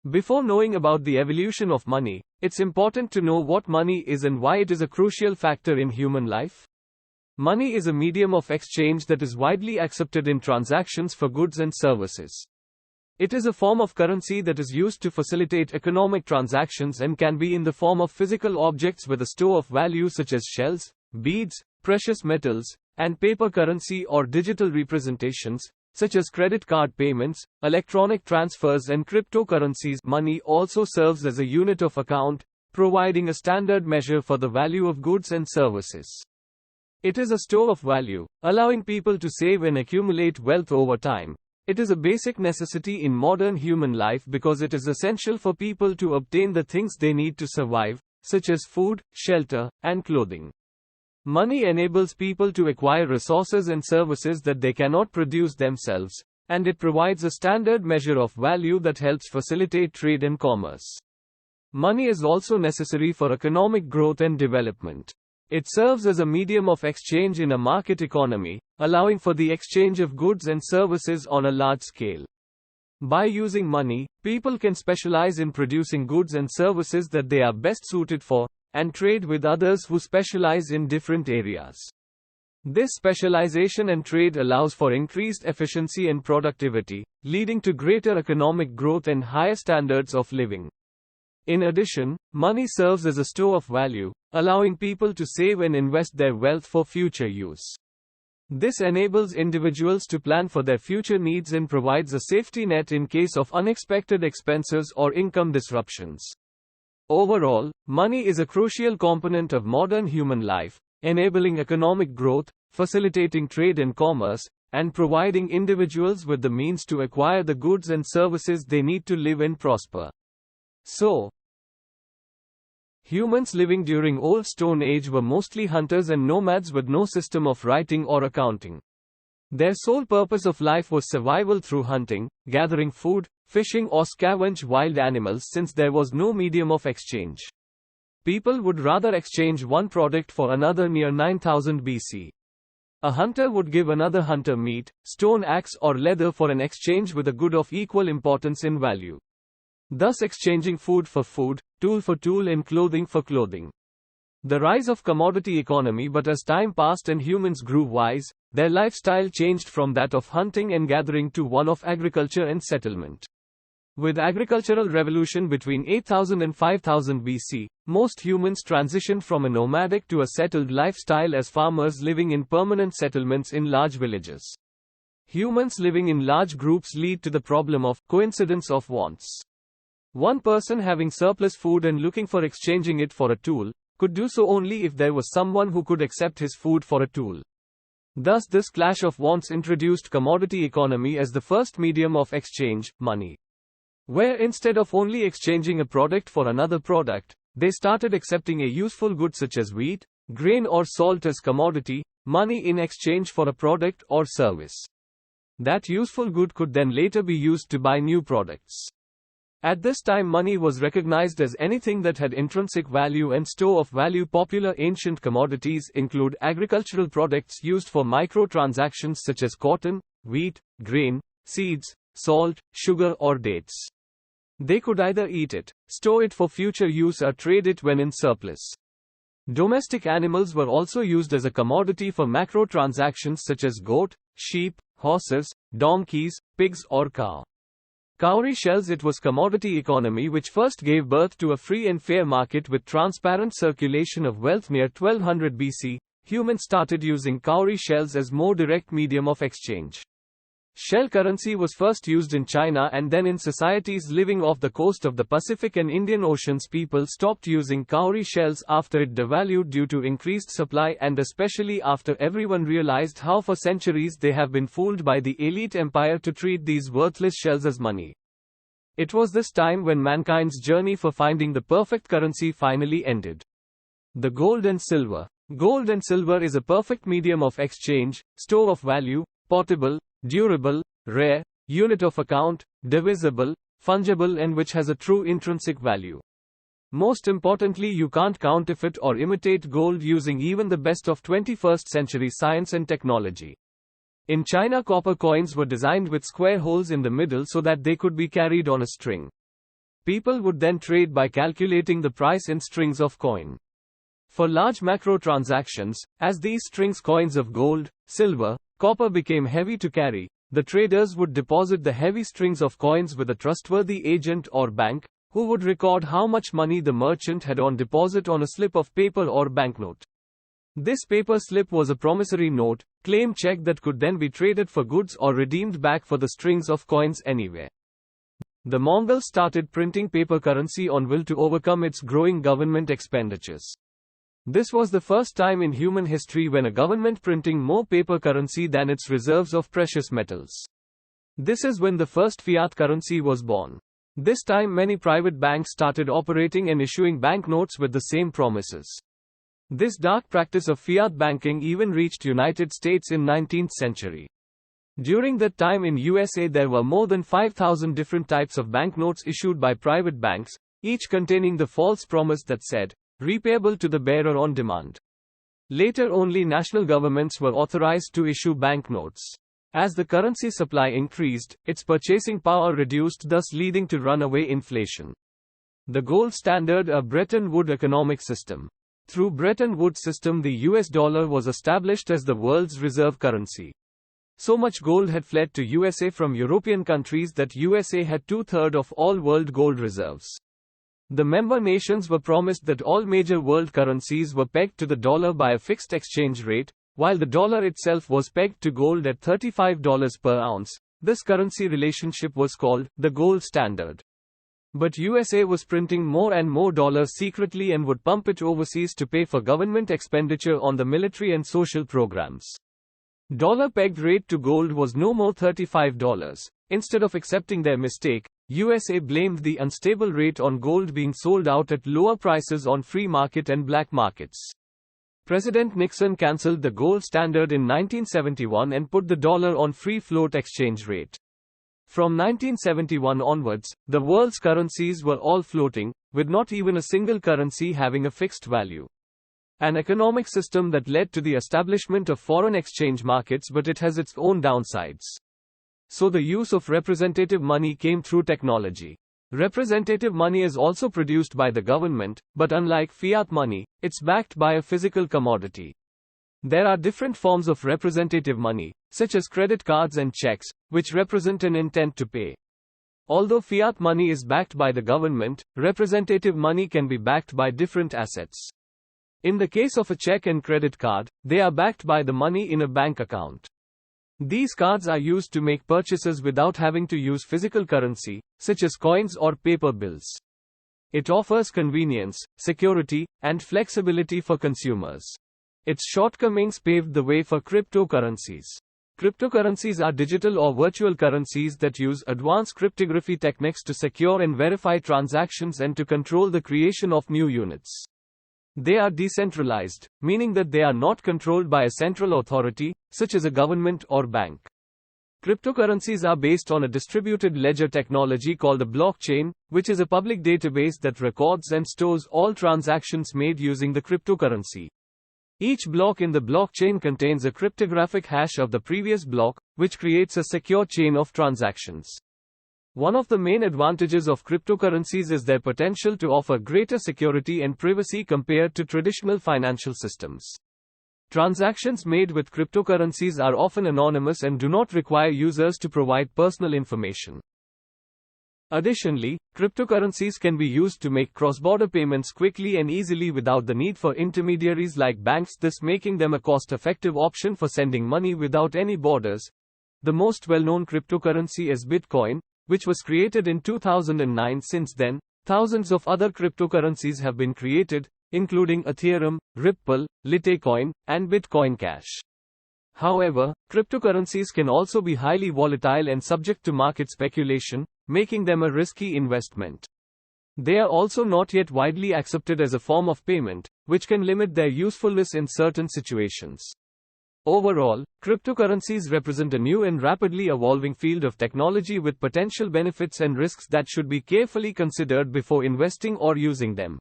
Before knowing about the evolution of money, it's important to know what money is and why it is a crucial factor in human life. Money is a medium of exchange that is widely accepted in transactions for goods and services. It is a form of currency that is used to facilitate economic transactions and can be in the form of physical objects with a store of value such as shells, beads, precious metals, and paper currency or digital representations, such as credit card payments, electronic transfers and cryptocurrencies. Money also serves as a unit of account, providing a standard measure for the value of goods and services. It is a store of value, allowing people to save and accumulate wealth over time. It is a basic necessity in modern human life because it is essential for people to obtain the things they need to survive, such as food, shelter, and clothing. Money enables people to acquire resources and services that they cannot produce themselves, and it provides a standard measure of value that helps facilitate trade and commerce. Money is also necessary for economic growth and development. It serves as a medium of exchange in a market economy, allowing for the exchange of goods and services on a large scale. By using money, people can specialize in producing goods and services that they are best suited for, and trade with others who specialize in different areas. This specialization and trade allows for increased efficiency and productivity, leading to greater economic growth and higher standards of living. In addition, money serves as a store of value, allowing people to save and invest their wealth for future use. This enables individuals to plan for their future needs and provides a safety net in case of unexpected expenses or income disruptions. Overall, money is a crucial component of modern human life, enabling economic growth, facilitating trade and commerce, and providing individuals with the means to acquire the goods and services they need to live and prosper. So, humans living during Old Stone Age were mostly hunters and nomads with no system of writing or accounting. Their sole purpose of life was survival through hunting, gathering food, fishing or scavenge wild animals since there was no medium of exchange. People would rather exchange one product for another near 9000 BC. A hunter would give another hunter meat, stone axe or leather for an exchange with a good of equal importance in value. Thus exchanging food for food, tool for tool and clothing for clothing. The rise of commodity economy. But as time passed and humans grew wise, their lifestyle changed from that of hunting and gathering to one of agriculture and settlement. With agricultural revolution between 8000 and 5000 BC, most humans transitioned from a nomadic to a settled lifestyle as farmers living in permanent settlements in large villages. Humans living in large groups lead to the problem of coincidence of wants. One person having surplus food and looking for exchanging it for a tool, could do so only if there was someone who could accept his food for a tool. Thus this clash of wants introduced commodity economy as the first medium of exchange, money. Where instead of only exchanging a product for another product, they started accepting a useful good such as wheat, grain or salt as commodity, money in exchange for a product or service. That useful good could then later be used to buy new products. At this time money was recognized as anything that had intrinsic value and store of value. Popular ancient commodities include agricultural products used for microtransactions such as cotton, wheat, grain, seeds, salt, sugar or dates. They could either eat it, store it for future use or trade it when in surplus. Domestic animals were also used as a commodity for macro transactions such as goat, sheep, horses, donkeys, pigs or cow. Cowrie shells. It was commodity economy which first gave birth to a free and fair market with transparent circulation of wealth. Near 1200 BC, humans started using cowrie shells as more direct medium of exchange. Shell currency was first used in China and then in societies living off the coast of the Pacific and Indian Oceans. People stopped using cowrie shells after it devalued due to increased supply and especially after everyone realized how for centuries they have been fooled by the elite empire to treat these worthless shells as money. It was this time when mankind's journey for finding the perfect currency finally ended. The gold and silver. Gold and silver is a perfect medium of exchange, store of value, portable, durable, rare, unit of account, divisible, fungible and which has a true intrinsic value. Most importantly, you can't counterfeit or imitate gold using even the best of 21st century science and technology. In China, copper coins were designed with square holes in the middle so that they could be carried on a string. People would then trade by calculating the price in strings of coin. For large macro transactions, as these strings coins of gold, silver, copper became heavy to carry, the traders would deposit the heavy strings of coins with a trustworthy agent or bank, who would record how much money the merchant had on deposit on a slip of paper or banknote. This paper slip was a promissory note, claim check that could then be traded for goods or redeemed back for the strings of coins anywhere. The Mongols started printing paper currency on will to overcome its growing government expenditures. This was the first time in human history when a government printing more paper currency than its reserves of precious metals. This is when the first fiat currency was born. This time many private banks started operating and issuing banknotes with the same promises. This dark practice of fiat banking even reached United States in 19th century. During that time in USA there were more than 5,000 different types of banknotes issued by private banks, each containing the false promise that said, repayable to the bearer on demand. Later only national governments were authorized to issue banknotes. As the currency supply increased, its purchasing power reduced, thus leading to runaway inflation. The gold standard, a Bretton Woods economic system. Through Bretton Woods system the US dollar was established as the world's reserve currency. So much gold had fled to USA from European countries that USA had 2/3 of all world gold reserves. The member nations were promised that all major world currencies were pegged to the dollar by a fixed exchange rate, while the dollar itself was pegged to gold at $35 per ounce. This currency relationship was called the gold standard. But USA was printing more and more dollars secretly and would pump it overseas to pay for government expenditure on the military and social programs. Dollar pegged rate to gold was no more $35. Instead of accepting their mistake, USA blamed the unstable rate on gold being sold out at lower prices on free market and black markets. President Nixon cancelled the gold standard in 1971 and put the dollar on free float exchange rate. From 1971 onwards, the world's currencies were all floating, with not even a single currency having a fixed value. An economic system that led to the establishment of foreign exchange markets, but it has its own downsides. So the use of representative money came through technology. Representative money is also produced by the government, but unlike fiat money, it's backed by a physical commodity. There are different forms of representative money, such as credit cards and checks, which represent an intent to pay. Although fiat money is backed by the government, representative money can be backed by different assets. In the case of a check and credit card, they are backed by the money in a bank account. These cards are used to make purchases without having to use physical currency, such as coins or paper bills. It offers convenience, security, and flexibility for consumers. Its shortcomings paved the way for cryptocurrencies. Cryptocurrencies are digital or virtual currencies that use advanced cryptography techniques to secure and verify transactions and to control the creation of new units. They are decentralized, meaning that they are not controlled by a central authority, such as a government or bank. Cryptocurrencies are based on a distributed ledger technology called a blockchain, which is a public database that records and stores all transactions made using the cryptocurrency. Each block in the blockchain contains a cryptographic hash of the previous block, which creates a secure chain of transactions. One of the main advantages of cryptocurrencies is their potential to offer greater security and privacy compared to traditional financial systems. Transactions made with cryptocurrencies are often anonymous and do not require users to provide personal information. Additionally, cryptocurrencies can be used to make cross-border payments quickly and easily without the need for intermediaries like banks, thus making them a cost-effective option for sending money without any borders. The most well-known cryptocurrency is Bitcoin, which was created in 2009. Since then, thousands of other cryptocurrencies have been created, including Ethereum, Ripple, Litecoin, and Bitcoin Cash. However, cryptocurrencies can also be highly volatile and subject to market speculation, making them a risky investment. They are also not yet widely accepted as a form of payment, which can limit their usefulness in certain situations. Overall, cryptocurrencies represent a new and rapidly evolving field of technology with potential benefits and risks that should be carefully considered before investing or using them.